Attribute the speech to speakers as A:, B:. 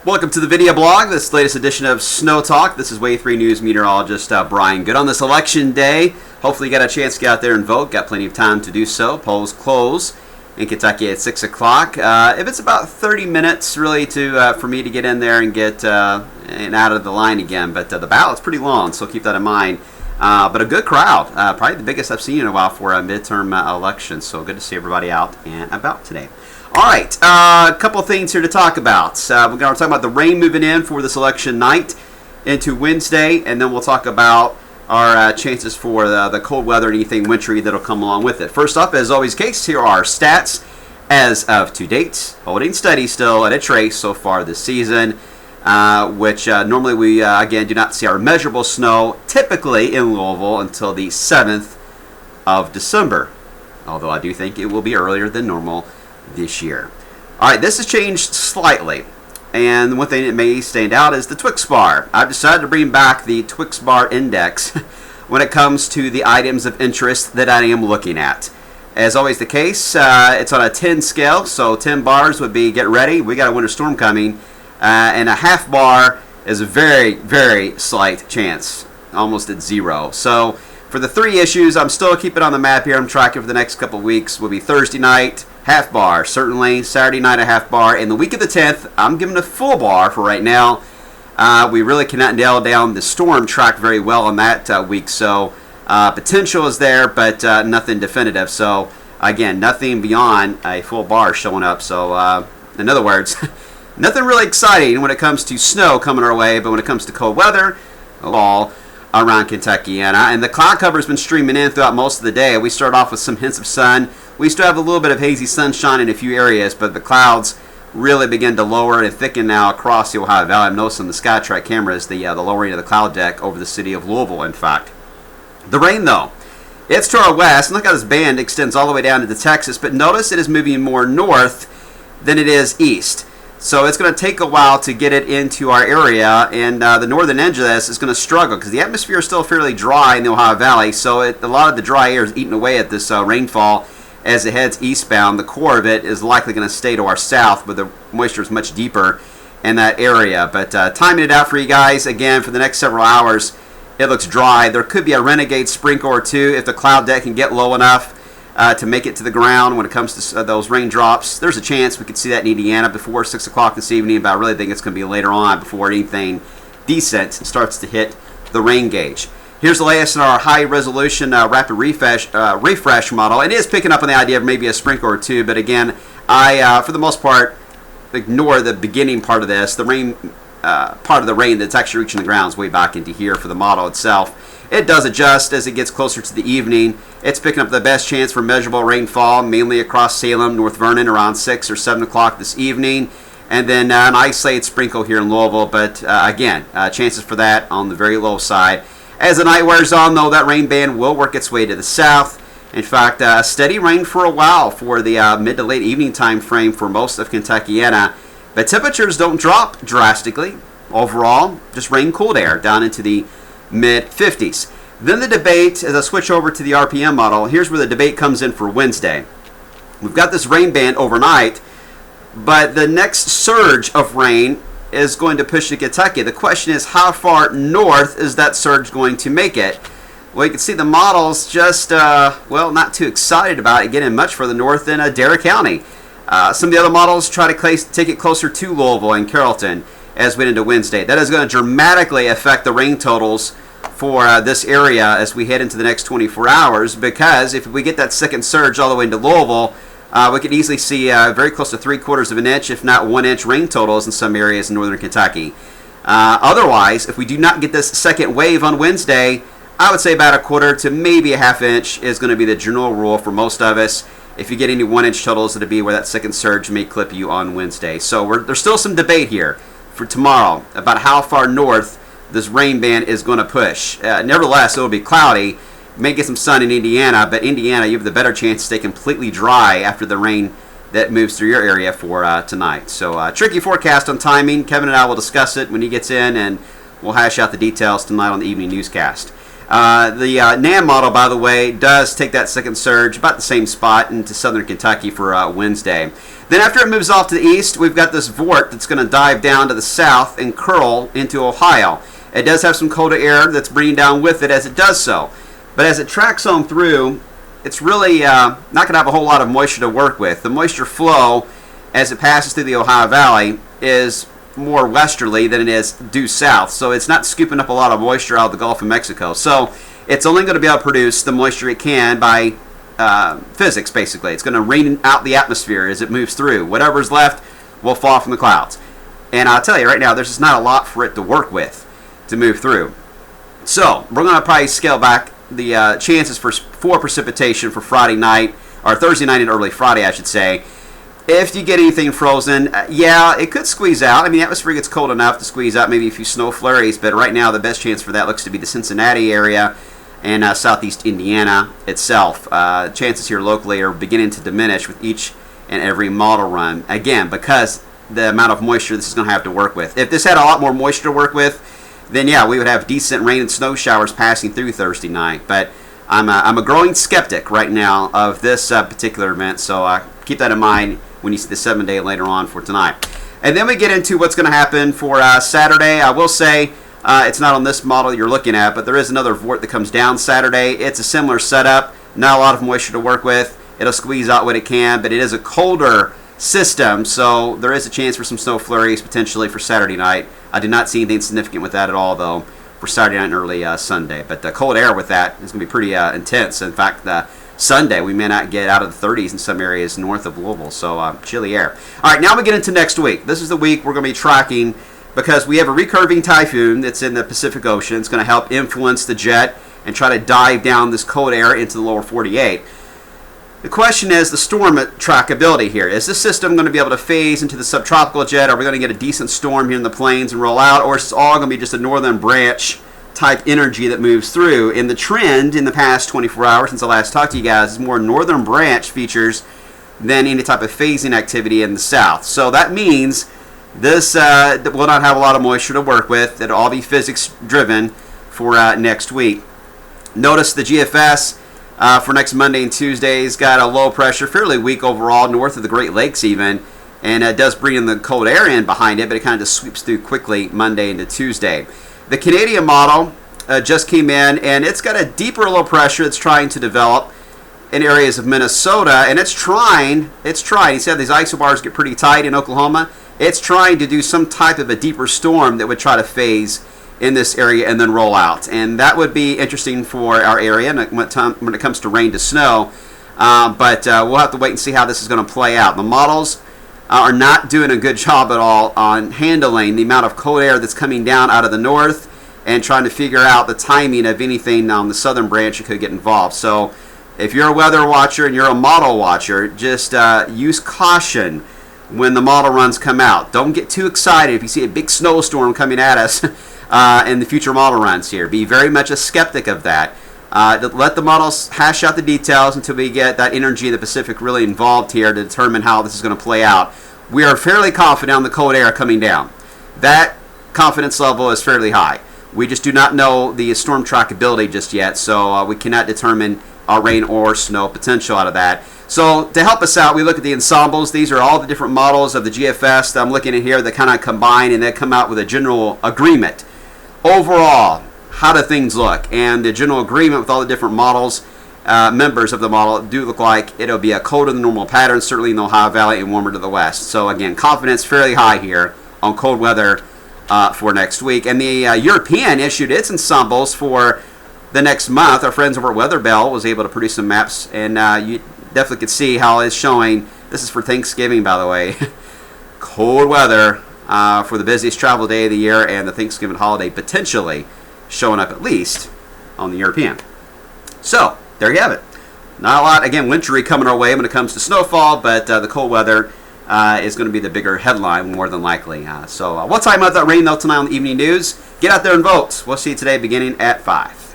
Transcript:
A: Welcome to the video blog, this latest edition of Snow Talk. This is Wave 3 News meteorologist Brian Good. On this election day, hopefully you got a chance to get out there and vote. Got plenty of time to do so. Polls close in Kentucky at 6 o'clock. If it's about 30 minutes really for me to get in there and get and out of the line again, but the ballot's pretty long, so keep that in mind. But a good crowd, probably the biggest I've seen in a while for a midterm election, so good to see everybody out and about today. All right, a couple of things here to talk about. We're going to talk about the rain moving in for this election night into Wednesday, and then we'll talk about our chances for the cold weather and anything wintry that'll come along with it. First up, as always the case, here are our stats as of to date, holding steady still at a trace so far this season, which normally we, again, do not see our measurable snow typically in Louisville until the 7th of December, although I do think it will be earlier than normal this year. All right, this has changed slightly, and one thing that may stand out is the Twix bar. I've decided to bring back the Twix bar index when it comes to the items of interest that I am looking at. As always the case, it's on a 10 scale, so 10 bars would be get ready, we got a winter storm coming, and a half bar is a very, very slight chance, almost at zero. So for the three issues, I'm still keeping on the map here. I'm tracking for the next couple of weeks. Will be Thursday night, half bar, certainly. Saturday night, a half bar. And the week of the 10th, I'm giving a full bar for right now. We really cannot nail down the storm track very well on that week. So potential is there, but nothing definitive. So again, nothing beyond a full bar showing up. So in other words, nothing really exciting when it comes to snow coming our way. But when it comes to cold weather, all around Kentucky, and the cloud cover has been streaming in throughout most of the day. We start off with some hints of sun. We still have a little bit of hazy sunshine in a few areas, but the clouds really begin to lower and thicken now across the Ohio Valley. I'm noticing the SkyTrack cameras, the lowering of the cloud deck over the city of Louisville, in fact. The rain, though, it's to our west, and look how this band extends all the way down into Texas, but notice it is moving more north than it is east. So it's going to take a while to get it into our area, and the northern edge of this is going to struggle because the atmosphere is still fairly dry in the Ohio Valley, so a lot of the dry air is eating away at this rainfall as it heads eastbound. The core of it is likely going to stay to our south, but the moisture is much deeper in that area. But timing it out for you guys, again, for the next several hours, it looks dry. There could be a renegade sprinkle or two if the cloud deck can get low enough to make it to the ground when it comes to those raindrops. There's a chance we could see that in Indiana before 6 o'clock this evening, but I really think it's going to be later on before anything decent starts to hit the rain gauge. Here's the latest in our high-resolution rapid refresh model. It is picking up on the idea of maybe a sprinkle or two, but again, I, for the most part, ignore the beginning part of this. The rain, part of the rain that's actually reaching the ground is way back into here for the model itself. It does adjust as it gets closer to the evening. It's picking up the best chance for measurable rainfall, mainly across Salem, North Vernon, around 6 or 7 o'clock this evening. And then an isolated sprinkle here in Louisville, but again, chances for that on the very low side. As the night wears on, though, that rain band will work its way to the south. In fact, steady rain for a while for the mid to late evening time frame for most of Kentuckiana. But temperatures don't drop drastically overall, just rain cooled air down into the mid-50s. Then the debate, as I switch over to the RPM model, here's where the debate comes in for Wednesday. We've got this rain band overnight, but the next surge of rain is going to push to Kentucky. The question is, how far north is that surge going to make it? Well, you can see the models just, not too excited about it getting much further north than Adair County. Some of the other models try to take it closer to Louisville and Carrollton as we head into Wednesday. That is going to dramatically affect the rain totals for this area as we head into the next 24 hours, because if we get that second surge all the way into Louisville, we could easily see very close to 3/4 of an inch, if not 1 inch rain totals in some areas in northern Kentucky. Otherwise, if we do not get this second wave on Wednesday, I would say about 1/4 to maybe a ½ inch is going to be the general rule for most of us. If you get any 1 inch totals, it'll be where that second surge may clip you on Wednesday. So there's still some debate here for tomorrow about how far north this rain band is going to push. Nevertheless, it will be cloudy. You may get some sun in Indiana, but Indiana, you have the better chance to stay completely dry after the rain that moves through your area for tonight. So tricky forecast on timing. Kevin and I will discuss it when he gets in, and we'll hash out the details tonight on the evening newscast. The NAM model, by the way, does take that second surge about the same spot into southern Kentucky for Wednesday. Then after it moves off to the east, we've got this Vort that's going to dive down to the south and curl into Ohio. It does have some colder air that's bringing down with it as it does so. But as it tracks on through, it's really not going to have a whole lot of moisture to work with. The moisture flow as it passes through the Ohio Valley is more westerly than it is due south. So it's not scooping up a lot of moisture out of the Gulf of Mexico. So it's only going to be able to produce the moisture it can by physics, basically. It's going to rain out the atmosphere as it moves through. Whatever's left will fall from the clouds. And I'll tell you right now, there's just not a lot for it to work with to move through. So we're going to probably scale back the chances for precipitation for Friday night, or Thursday night and early Friday, I should say. If you get anything frozen, yeah, it could squeeze out. I mean, the atmosphere gets cold enough to squeeze out maybe a few snow flurries, but right now the best chance for that looks to be the Cincinnati area and southeast Indiana itself. Chances here locally are beginning to diminish with each and every model run. Again, because the amount of moisture this is going to have to work with. If this had a lot more moisture to work with, then yeah, we would have decent rain and snow showers passing through Thursday night. But I'm a growing skeptic right now of this particular event, so keep that in mind when you see the 7-day later on for tonight. And then we get into what's going to happen for Saturday. I will say it's not on this model you're looking at, but there is another Vort that comes down Saturday. It's a similar setup, not a lot of moisture to work with. It'll squeeze out what it can, but it is a colder system, so there is a chance for some snow flurries potentially for Saturday night. I did not see anything significant with that at all, though, for Saturday night and early Sunday. But the cold air with that is going to be pretty intense. In fact, Sunday we may not get out of the 30s in some areas north of Louisville, so chilly air. All right, now we get into next week. This is the week we're going to be tracking because we have a recurving typhoon that's in the Pacific Ocean. It's going to help influence the jet and try to dive down this cold air into the lower 48. The question is the storm trackability here. Is this system going to be able to phase into the subtropical jet? Are we going to get a decent storm here in the plains and roll out? Or is this all going to be just a northern branch type energy that moves through? And the trend in the past 24 hours since I last talked to you guys is more northern branch features than any type of phasing activity in the south. So that means this will not have a lot of moisture to work with. It'll all be physics driven for next week. Notice the GFS for next Monday and Tuesday's got a low pressure, fairly weak overall, north of the Great Lakes even, and it does bring in the cold air in behind it, but it kind of just sweeps through quickly Monday into Tuesday. The Canadian model just came in, and it's got a deeper low pressure that's trying to develop in areas of Minnesota, and it's trying. You see how these isobars get pretty tight in Oklahoma? It's trying to do some type of a deeper storm that would try to phase in this area and then roll out, and that would be interesting for our area when it comes to rain to snow, but we'll have to wait and see how this is going to play out. The models are not doing a good job at all on handling the amount of cold air that's coming down out of the north and trying to figure out the timing of anything on the southern branch that could get involved. So if you're a weather watcher and you're a model watcher, just use caution when the model runs come out. Don't get too excited if you see a big snowstorm coming at us in the future model runs here. Be very much a skeptic of that. Let the models hash out the details until we get that energy in the Pacific really involved here to determine how this is going to play out. We are fairly confident on the cold air coming down. That confidence level is fairly high. We just do not know the storm trackability just yet, so we cannot determine our rain or snow potential out of that. So to help us out, we look at the ensembles. These are all the different models of the GFS that I'm looking at here that kind of combine and they come out with a general agreement. Overall, how do things look? And the general agreement with all the different models, members of the model, do look like it'll be a colder than normal pattern, certainly in the Ohio Valley and warmer to the west. So again, confidence fairly high here on cold weather for next week. And the European issued its ensembles for the next month. Our friends over at Weatherbell was able to produce some maps, and you definitely could see how it's showing. This is for Thanksgiving, by the way. Cold weather for the busiest travel day of the year and the Thanksgiving holiday potentially showing up at least on the European. So there you have it. Not a lot, again, wintry coming our way when it comes to snowfall, but the cold weather is going to be the bigger headline more than likely. So we'll talk about that rain though tonight on the evening news. Get out there and vote. We'll see you today beginning at 5.